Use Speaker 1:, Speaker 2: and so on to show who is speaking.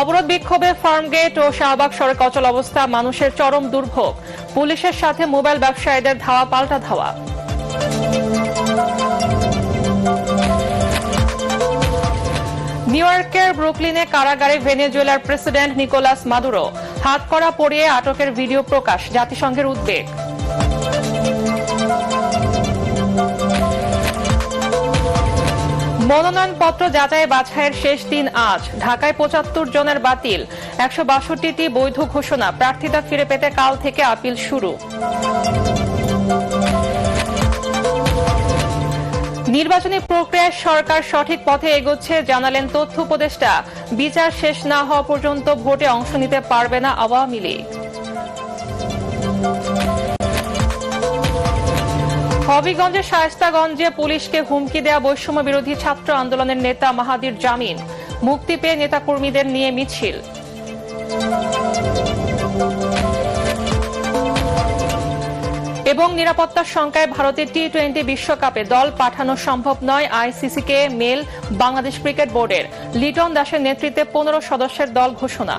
Speaker 1: অবরোধ বিক্ষোভে ফার্মগেট ও শাহবাগ সড়ক অচল অবস্থা, মানুষের চরম দুর্ভোগ। পুলিশের সাথে মোবাইল ব্যবসায়ীদের ধাওয়া পাল্টা ধাওয়া। নিউ ইয়র্কের ব্রুকলিনে কারাগারে ভেনেজুয়েলার প্রেসিডেন্ট নিকোলাস মাদুরো, হাতকড়া পরিয়ে আটকের ভিডিও প্রকাশ, জাতিসংঘের উদ্বেগ। মনোনয়নপত্র যাচাই বাছাইয়ের শেষ দিন আজ। ঢাকায় ৭৫ জনের বাতিল, ১৬২টি বৈধ ঘোষণা। প্রার্থিতা ফিরে পেতে কাল থেকে আপিল শুরু। নির্বাচনী প্রক্রিয়ায় সরকার সঠিক পথে এগোচ্ছে, জানালেন তথ্য উপদেষ্টা। বিচার শেষ না হওয়া পর্যন্ত ভোটে অংশ নিতে পারবে না আওয়ামী লীগ। হবিগঞ্জের শায়েস্তাগঞ্জে পুলিশকে হুমকি দেয়া বৈষম্য বিরোধী ছাত্র আন্দোলনের নেতা মাহাদির জামিন। মুক্তি পেয়ে নেতাকর্মীদের নিয়ে মিছিল। এবং নিরাপত্তার শঙ্কায় ভারতের টি-20 বিশ্বকাপে দল পাঠানো সম্ভব নয়, আইসিসিকে মেল বাংলাদেশ ক্রিকেট বোর্ডের। লিটন দাসের নেতৃত্বে 15 সদস্যের দল ঘোষণা।